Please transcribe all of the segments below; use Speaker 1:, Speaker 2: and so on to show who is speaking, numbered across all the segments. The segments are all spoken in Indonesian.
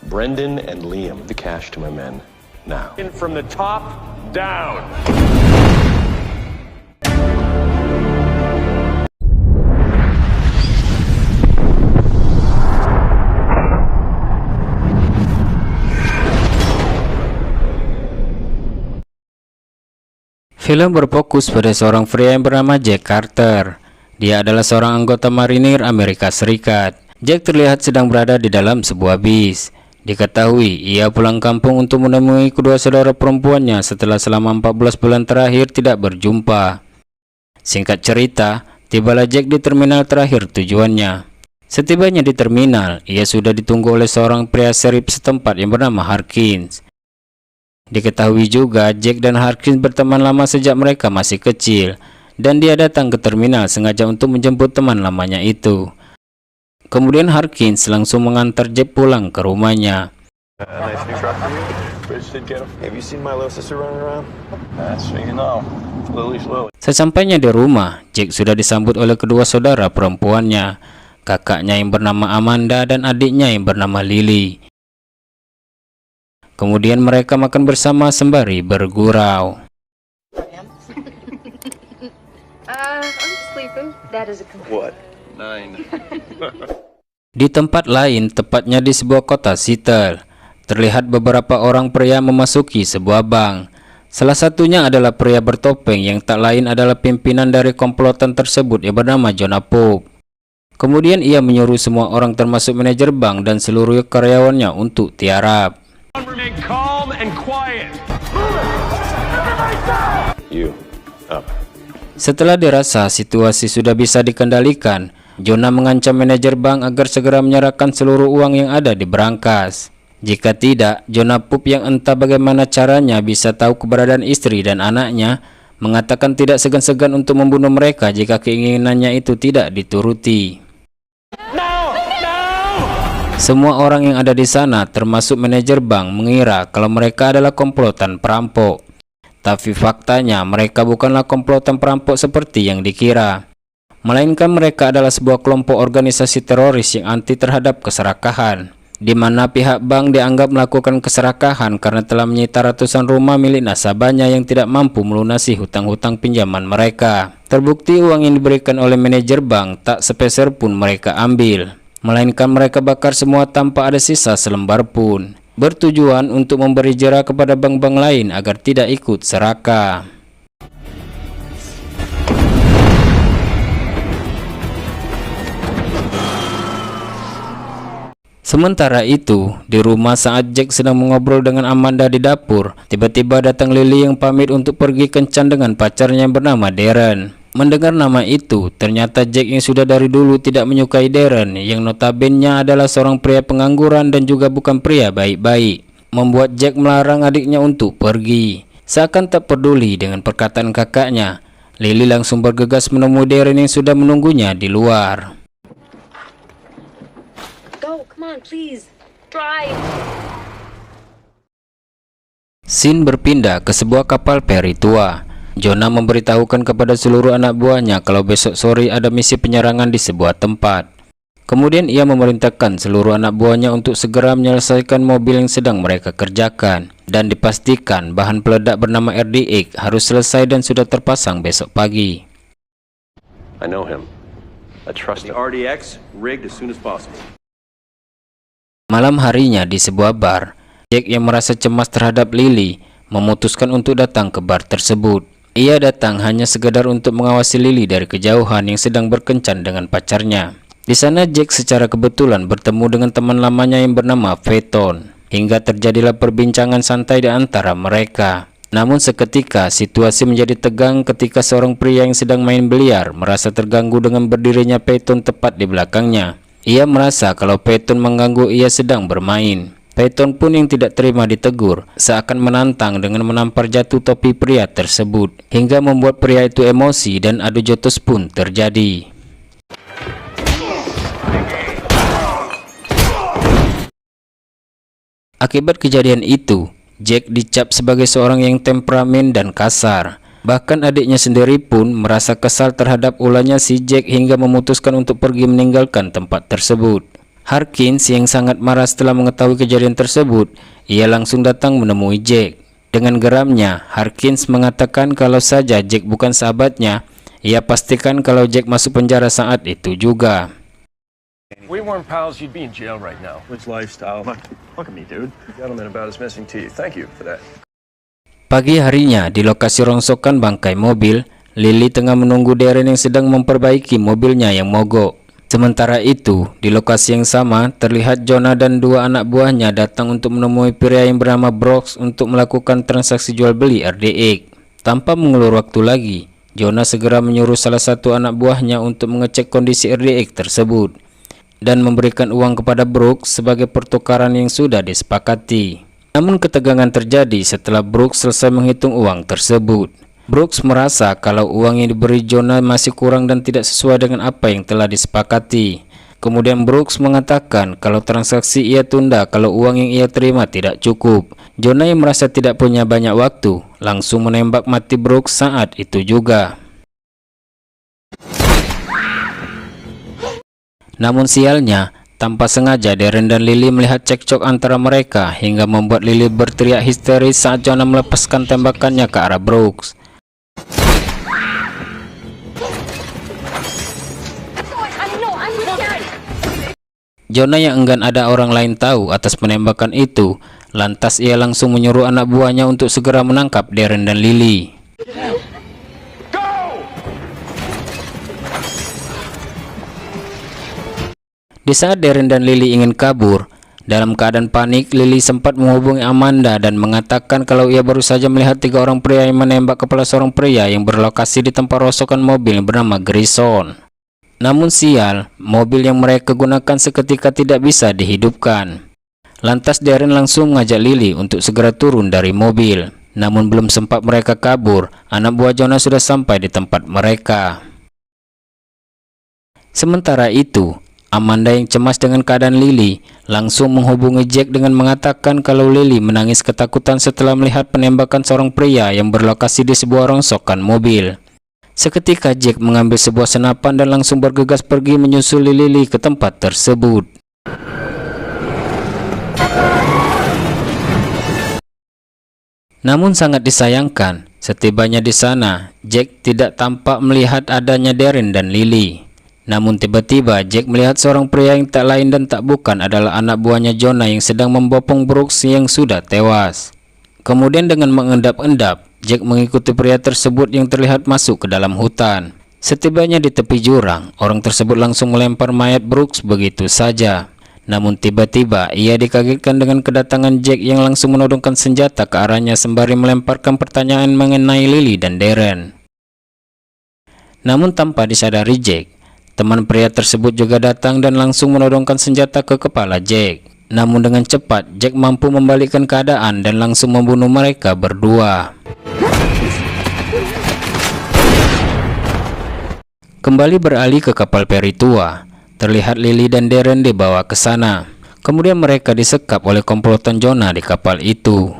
Speaker 1: Brendan and Liam, the cash to my men now.
Speaker 2: From the top down.
Speaker 3: Film berfokus pada seorang pria yang bernama Jack Carter. Dia adalah seorang anggota marinir Amerika Serikat. Jack terlihat sedang berada di dalam sebuah bis. Diketahui ia pulang kampung untuk menemui kedua saudara perempuannya setelah selama 14 bulan terakhir tidak berjumpa. Singkat cerita, tibalah Jack di terminal terakhir tujuannya. Setibanya di terminal, ia sudah ditunggu oleh seorang pria serip setempat yang bernama Harkins. Diketahui juga Jack dan Harkins berteman lama sejak mereka masih kecil, dan dia datang ke terminal sengaja untuk menjemput teman lamanya itu. Kemudian Harkins langsung mengantar Jack pulang ke rumahnya. Sesampainya di rumah, Jack sudah disambut oleh kedua saudara perempuannya, kakaknya yang bernama Amanda dan adiknya yang bernama Lily. Kemudian mereka makan bersama sembari bergurau. Di tempat lain, tepatnya di sebuah kota Seattle, terlihat beberapa orang pria memasuki sebuah bank. Salah satunya adalah pria bertopeng yang tak lain adalah pimpinan dari komplotan tersebut yang bernama Jonah Pope. Kemudian ia menyuruh semua orang termasuk manajer bank dan seluruh karyawannya untuk tiarap.
Speaker 2: Remain calm and quiet.
Speaker 1: You, up.
Speaker 3: Setelah dirasa situasi sudah bisa dikendalikan, Jonah mengancam manajer bank agar segera menyerahkan seluruh uang yang ada di berangkas. Jika tidak, Jonah Pope yang entah bagaimana caranya bisa tahu keberadaan istri dan anaknya, mengatakan tidak segan-segan untuk membunuh mereka jika keinginannya itu tidak dituruti. Semua orang yang ada di sana, termasuk manajer bank, mengira kalau mereka adalah komplotan perampok. Tapi faktanya mereka bukanlah komplotan perampok seperti yang dikira, melainkan mereka adalah sebuah kelompok organisasi teroris yang anti terhadap keserakahan, di mana pihak bank dianggap melakukan keserakahan karena telah menyita ratusan rumah milik nasabahnya yang tidak mampu melunasi hutang-hutang pinjaman mereka. Terbukti uang yang diberikan oleh manajer bank tak sepeser pun mereka ambil, melainkan mereka bakar semua tanpa ada sisa selembar pun, bertujuan untuk memberi jera kepada bank-bank lain agar tidak ikut serakah. Sementara itu, di rumah saat Jack sedang mengobrol dengan Amanda di dapur, tiba-tiba datang Lily yang pamit untuk pergi kencan dengan pacarnya yang bernama Darren. Mendengar nama itu, ternyata Jack yang sudah dari dulu tidak menyukai Darren, yang notabene adalah seorang pria pengangguran dan juga bukan pria baik-baik, membuat Jack melarang adiknya untuk pergi. Seakan tak peduli dengan perkataan kakaknya, Lily langsung bergegas menemui Darren yang sudah menunggunya di luar.
Speaker 4: Go, come on, please. Drive.
Speaker 3: Scene berpindah ke sebuah kapal peri tua. Jonah memberitahukan kepada seluruh anak buahnya kalau besok sore ada misi penyerangan di sebuah tempat. Kemudian ia memerintahkan seluruh anak buahnya untuk segera menyelesaikan mobil yang sedang mereka kerjakan, dan dipastikan bahan peledak bernama RDX harus selesai dan sudah terpasang besok pagi.
Speaker 1: I know him. I trust him.
Speaker 2: RDX rigged as soon as possible.
Speaker 3: Malam harinya di sebuah bar, Jack yang merasa cemas terhadap Lily memutuskan untuk datang ke bar tersebut. Ia datang hanya sekedar untuk mengawasi Lily dari kejauhan yang sedang berkencan dengan pacarnya. Di sana Jack secara kebetulan bertemu dengan teman lamanya yang bernama Peyton, hingga terjadilah perbincangan santai di antara mereka. Namun seketika situasi menjadi tegang ketika seorang pria yang sedang main biliar merasa terganggu dengan berdirinya Peyton tepat di belakangnya. Ia merasa kalau Peyton mengganggu ia sedang bermain. Peyton pun yang tidak terima ditegur, seakan menantang dengan menampar jatuh topi pria tersebut, hingga membuat pria itu emosi dan adu jotos pun terjadi. Akibat kejadian itu, Jack dicap sebagai seorang yang temperamen dan kasar. Bahkan adiknya sendiri pun merasa kesal terhadap ulahnya si Jack hingga memutuskan untuk pergi meninggalkan tempat tersebut. Harkins yang sangat marah setelah mengetahui kejadian tersebut, ia langsung datang menemui Jack. Dengan geramnya, Harkins mengatakan kalau saja Jack bukan sahabatnya, ia pastikan kalau Jack masuk penjara saat itu juga.
Speaker 2: We weren't pals, you'd be in jail right now.
Speaker 5: Which lifestyle? Look at me, dude.
Speaker 2: Gentleman about his missing teeth. Thank you for that.
Speaker 3: Pagi harinya, di lokasi rongsokan bangkai mobil, Lily tengah menunggu Darren yang sedang memperbaiki mobilnya yang mogok. Sementara itu, di lokasi yang sama, terlihat Jonah dan dua anak buahnya datang untuk menemui pria yang bernama Brooks untuk melakukan transaksi jual beli RDX. Tanpa mengulur waktu lagi, Jonah segera menyuruh salah satu anak buahnya untuk mengecek kondisi RDX tersebut dan memberikan uang kepada Brooks sebagai pertukaran yang sudah disepakati. Namun ketegangan terjadi setelah Brooks selesai menghitung uang tersebut. Brooks merasa kalau uang yang diberi Jonah masih kurang dan tidak sesuai dengan apa yang telah disepakati. Kemudian Brooks mengatakan kalau transaksi ia tunda kalau uang yang ia terima tidak cukup. Jonah yang merasa tidak punya banyak waktu langsung menembak mati Brooks saat itu juga. Namun sialnya, tanpa sengaja Darren dan Lily melihat cekcok antara mereka hingga membuat Lily berteriak histeris saat Jonah melepaskan tembakannya ke arah Brooks. Jonah yang enggan ada orang lain tahu atas penembakan itu, lantas ia langsung menyuruh anak buahnya untuk segera menangkap Darren dan Lily. Di saat Darren dan Lily ingin kabur, dalam keadaan panik, Lily sempat menghubungi Amanda dan mengatakan kalau ia baru saja melihat 3 orang pria yang menembak kepala seorang pria yang berlokasi di tempat rosokan mobil yang bernama Grayson. Namun sial, mobil yang mereka gunakan seketika tidak bisa dihidupkan. Lantas Darren langsung mengajak Lily untuk segera turun dari mobil. Namun belum sempat mereka kabur, anak buah Jonah sudah sampai di tempat mereka. Sementara itu, Amanda yang cemas dengan keadaan Lily langsung menghubungi Jack dengan mengatakan kalau Lily menangis ketakutan setelah melihat penembakan seorang pria yang berlokasi di sebuah rongsokan mobil. Seketika Jack mengambil sebuah senapan dan langsung bergegas pergi menyusuli Lily ke tempat tersebut. Namun sangat disayangkan, setibanya di sana, Jack tidak tampak melihat adanya Darren dan Lily. Namun tiba-tiba Jack melihat seorang pria yang tak lain dan tak bukan adalah anak buahnya Jonah yang sedang membopong Brooks yang sudah tewas. Kemudian dengan mengendap-endap, Jack mengikuti pria tersebut yang terlihat masuk ke dalam hutan. Setibanya di tepi jurang, orang tersebut langsung melempar mayat Brooks begitu saja. Namun tiba-tiba ia dikagetkan dengan kedatangan Jack yang langsung menodongkan senjata ke arahnya sembari melemparkan pertanyaan mengenai Lily dan Darren. Namun tanpa disadari Jack, teman pria tersebut juga datang dan langsung menodongkan senjata ke kepala Jack. Namun dengan cepat, Jack mampu membalikkan keadaan dan langsung membunuh mereka berdua. Kembali beralih ke kapal peri tua, terlihat Lily dan Darren dibawa ke sana. Kemudian mereka disekap oleh komplotan Jonah di kapal itu.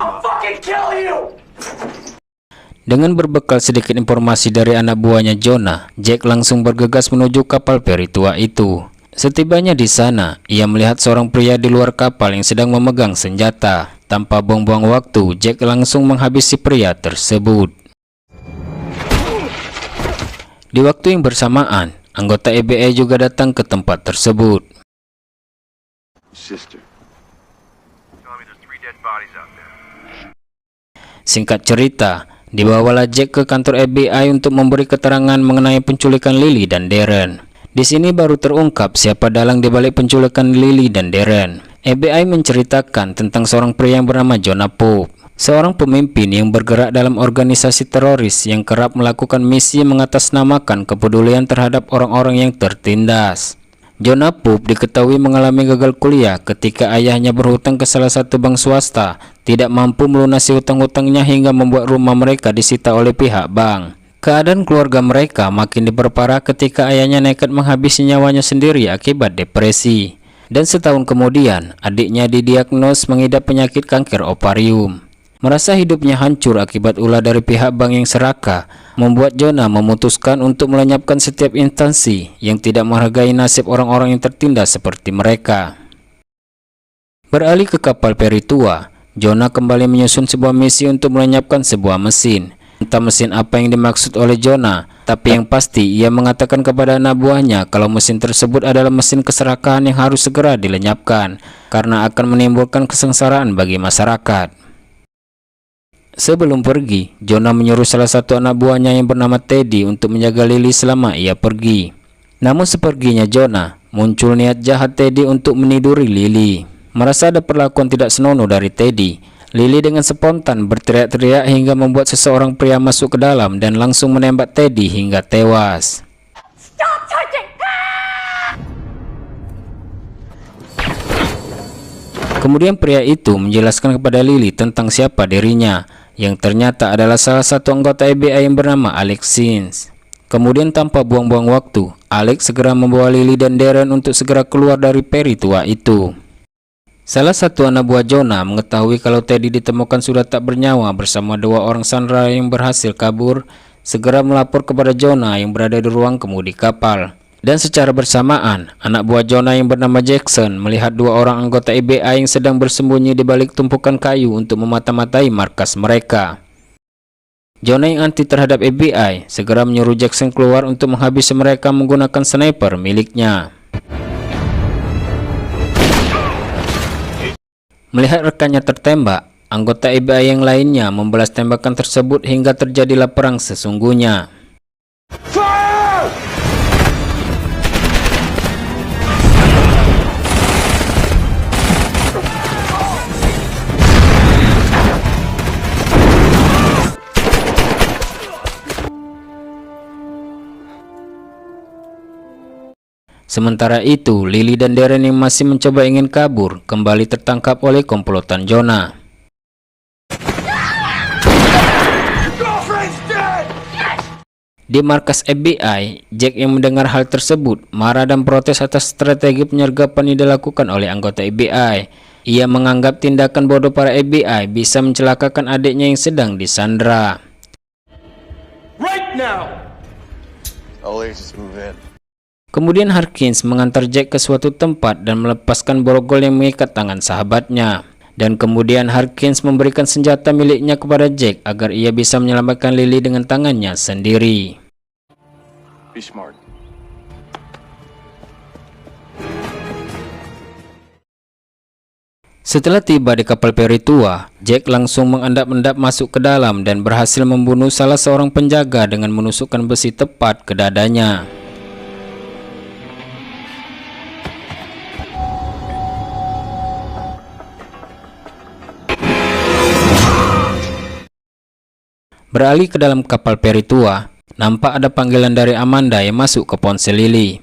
Speaker 2: I'll fucking kill you!
Speaker 3: Dengan berbekal sedikit informasi dari anak buahnya Jonah, Jack langsung bergegas menuju kapal peri tua itu. Setibanya di sana, ia melihat seorang pria di luar kapal yang sedang memegang senjata. Tanpa buang-buang waktu, Jack langsung menghabisi pria tersebut. Di waktu yang bersamaan, anggota FBI juga datang ke tempat tersebut. Singkat cerita, dibawalah Jack ke kantor FBI untuk memberi keterangan mengenai penculikan Lily dan Darren. Di sini baru terungkap siapa dalang di balik penculikan Lily dan Darren. FBI menceritakan tentang seorang pria yang bernama Jonah Pope, seorang pemimpin yang bergerak dalam organisasi teroris yang kerap melakukan misi mengatasnamakan kepedulian terhadap orang-orang yang tertindas. Jonah Pope diketahui mengalami gagal kuliah ketika ayahnya berhutang ke salah satu bank swasta, tidak mampu melunasi hutang-hutangnya hingga membuat rumah mereka disita oleh pihak bank. Keadaan keluarga mereka makin diperparah ketika ayahnya nekat menghabisi nyawanya sendiri akibat depresi. Dan setahun kemudian, adiknya didiagnos mengidap penyakit kanker ovarium. Merasa hidupnya hancur akibat ulah dari pihak bank yang serakah, membuat Jonah memutuskan untuk melenyapkan setiap instansi yang tidak menghargai nasib orang-orang yang tertindas seperti mereka. Beralih ke kapal peri tua, Jonah kembali menyusun sebuah misi untuk melenyapkan sebuah mesin. Entah mesin apa yang dimaksud oleh Jonah, tapi yang pasti ia mengatakan kepada anak buahnya kalau mesin tersebut adalah mesin keserakahan yang harus segera dilenyapkan, karena akan menimbulkan kesengsaraan bagi masyarakat. Sebelum pergi, Jonah menyuruh salah satu anak buahnya yang bernama Teddy untuk menjaga Lily selama ia pergi. Namun seperginya Jonah, muncul niat jahat Teddy untuk meniduri Lily. Merasa ada perlakuan tidak senonoh dari Teddy, Lily dengan spontan berteriak-teriak hingga membuat seseorang pria masuk ke dalam dan langsung menembak Teddy hingga tewas.
Speaker 4: Stop touching!
Speaker 3: Kemudian pria itu menjelaskan kepada Lily tentang siapa dirinya, yang ternyata adalah salah satu anggota FBI yang bernama Alex Sims. Kemudian tanpa buang-buang waktu, Alex segera membawa Lily dan Darren untuk segera keluar dari peri tua itu. Salah satu anak buah Jonah mengetahui kalau Teddy ditemukan sudah tak bernyawa bersama dua orang sandera yang berhasil kabur, segera melapor kepada Jonah yang berada di ruang kemudi kapal. Dan secara bersamaan, anak buah Jonah yang bernama Jackson melihat dua orang anggota FBI yang sedang bersembunyi di balik tumpukan kayu untuk memata-matai markas mereka. Jonah yang anti terhadap FBI segera menyuruh Jackson keluar untuk menghabisi mereka menggunakan sniper miliknya. Melihat rekannya tertembak, anggota FBI yang lainnya membalas tembakan tersebut hingga terjadilah perang sesungguhnya. Sementara itu, Lily dan Darren yang masih mencoba ingin kabur kembali tertangkap oleh komplotan Jonah. Di markas FBI, Jack yang mendengar hal tersebut marah dan protes atas strategi penyergapan yang dilakukan oleh anggota FBI. Ia menganggap tindakan bodoh para FBI bisa mencelakakan adiknya yang sedang disandra.
Speaker 2: Right now!
Speaker 5: Always move in.
Speaker 3: Kemudian Harkins mengantar Jack ke suatu tempat dan melepaskan borgol yang mengikat tangan sahabatnya. Dan kemudian Harkins memberikan senjata miliknya kepada Jack agar ia bisa menyelamatkan Lily dengan tangannya sendiri.
Speaker 5: Be smart.
Speaker 3: Setelah tiba di kapal peri tua, Jack langsung mengendap-endap masuk ke dalam dan berhasil membunuh salah seorang penjaga dengan menusukkan besi tepat ke dadanya. Beralih ke dalam kapal peri tua, nampak ada panggilan dari Amanda yang masuk ke ponsel Lily.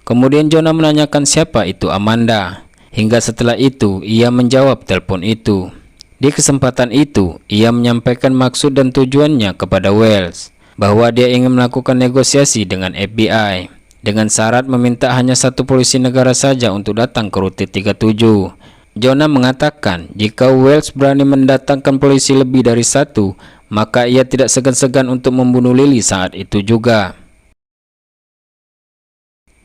Speaker 3: Kemudian Jonah menanyakan siapa itu Amanda. Hingga setelah itu, ia menjawab telepon itu. Di kesempatan itu, ia menyampaikan maksud dan tujuannya kepada Wells, bahwa dia ingin melakukan negosiasi dengan FBI, dengan syarat meminta hanya satu polisi negara saja untuk datang ke rute 37. Jonah mengatakan jika Wells berani mendatangkan polisi lebih dari satu, maka ia tidak segan-segan untuk membunuh Lily saat itu juga.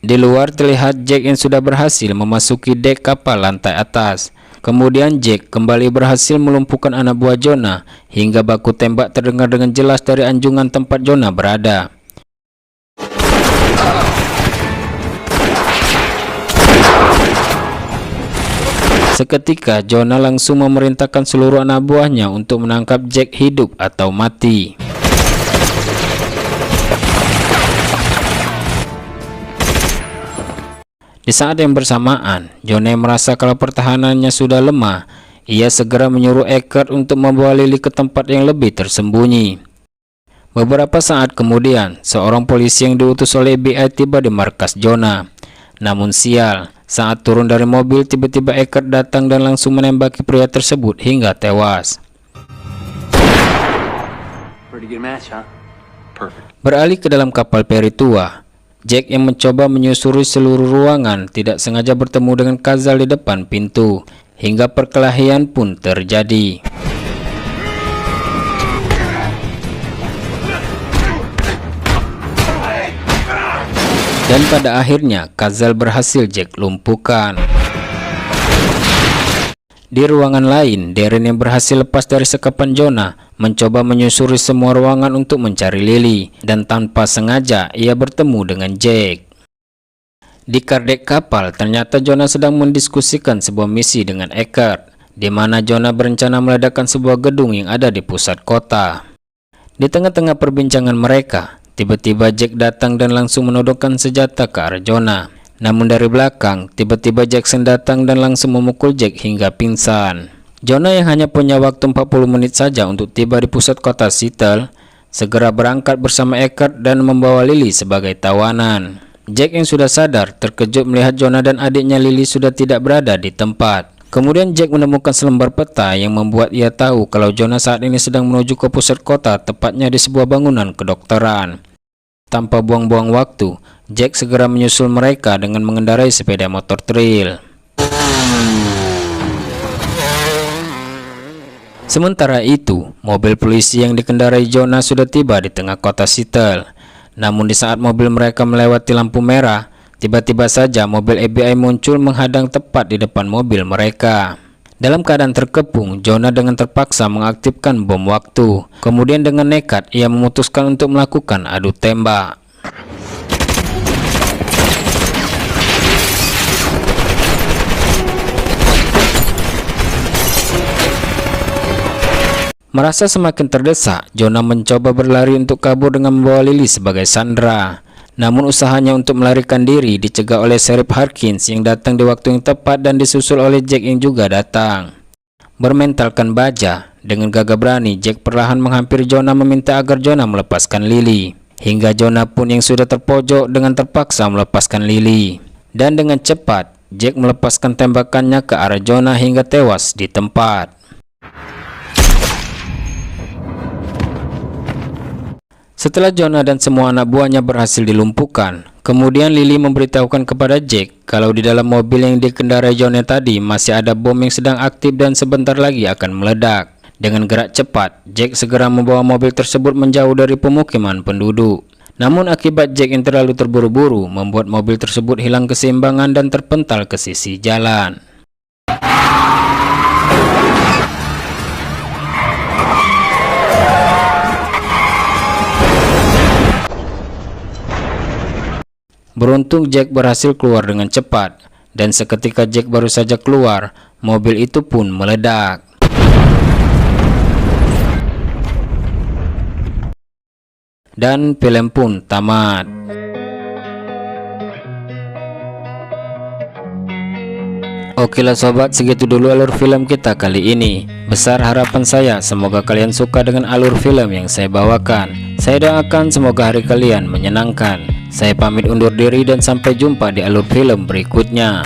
Speaker 3: Di luar terlihat Jack yang sudah berhasil memasuki dek kapal lantai atas. Kemudian Jack kembali berhasil melumpuhkan anak buah Jonah hingga baku tembak terdengar dengan jelas dari anjungan tempat Jonah berada. Seketika Jonah langsung memerintahkan seluruh anak buahnya untuk menangkap Jack hidup atau mati. Di saat yang bersamaan, Jonah merasa kalau pertahanannya sudah lemah. Ia segera menyuruh Eckert untuk membawa Lily ke tempat yang lebih tersembunyi. Beberapa saat kemudian, seorang polisi yang diutus oleh FBI tiba di markas Jonah. Namun sial, saat turun dari mobil tiba-tiba Eckert datang dan langsung menembaki pria tersebut hingga tewas.
Speaker 1: Pretty good match, huh? Perfect.
Speaker 3: Beralih ke dalam kapal peri tua, Jack yang mencoba menyusuri seluruh ruangan tidak sengaja bertemu dengan Cazale di depan pintu, hingga perkelahian pun terjadi. Dan pada akhirnya Cazale berhasil Jack lumpuhkan. Di ruangan lain, Darren yang berhasil lepas dari sekapan Jonah mencoba menyusuri semua ruangan untuk mencari Lily, dan tanpa sengaja ia bertemu dengan Jack. Di kardek kapal, ternyata Jonah sedang mendiskusikan sebuah misi dengan Eckert, di mana Jonah berencana meledakkan sebuah gedung yang ada di pusat kota. Di tengah-tengah perbincangan mereka, tiba-tiba Jack datang dan langsung menodongkan senjata ke arah Jonah. Namun dari belakang, tiba-tiba Jackson datang dan langsung memukul Jack hingga pingsan. Jonah yang hanya punya waktu 40 menit saja untuk tiba di pusat kota Seattle, segera berangkat bersama Eckert dan membawa Lily sebagai tawanan. Jack yang sudah sadar terkejut melihat Jonah dan adiknya Lily sudah tidak berada di tempat. Kemudian Jack menemukan selembar peta yang membuat ia tahu kalau Jonah saat ini sedang menuju ke pusat kota, tepatnya di sebuah bangunan kedokteran. Tanpa buang-buang waktu, Jack segera menyusul mereka dengan mengendarai sepeda motor trail. Sementara itu, mobil polisi yang dikendarai Jonah sudah tiba di tengah kota Seattle. Namun di saat mobil mereka melewati lampu merah, tiba-tiba saja mobil FBI muncul menghadang tepat di depan mobil mereka. Dalam keadaan terkepung, Jonah dengan terpaksa mengaktifkan bom waktu. Kemudian dengan nekat, ia memutuskan untuk melakukan adu tembak. Merasa semakin terdesak, Jonah mencoba berlari untuk kabur dengan membawa Lily sebagai sandera. Namun usahanya untuk melarikan diri dicegah oleh Sheriff Harkins yang datang di waktu yang tepat dan disusul oleh Jack yang juga datang. Bermentalkan baja, dengan gagah berani Jack perlahan menghampiri Jonah meminta agar Jonah melepaskan Lily. Hingga Jonah pun yang sudah terpojok dengan terpaksa melepaskan Lily. Dan dengan cepat, Jack melepaskan tembakannya ke arah Jonah hingga tewas di tempat. Setelah Jonah dan semua anak buahnya berhasil dilumpuhkan, kemudian Lily memberitahukan kepada Jack kalau di dalam mobil yang dikendarai Jonah tadi masih ada bom yang sedang aktif dan sebentar lagi akan meledak. Dengan gerak cepat, Jack segera membawa mobil tersebut menjauh dari pemukiman penduduk. Namun akibat Jack yang terlalu terburu-buru membuat mobil tersebut hilang keseimbangan dan terpental ke sisi jalan. Beruntung Jack berhasil keluar dengan cepat, dan seketika Jack baru saja keluar, mobil itu pun meledak. Dan film pun tamat. Okelah sobat, segitu dulu alur film kita kali ini. Besar harapan saya semoga kalian suka dengan alur film yang saya bawakan. Saya doakan semoga hari kalian menyenangkan. Saya pamit undur diri dan sampai jumpa di alur film berikutnya.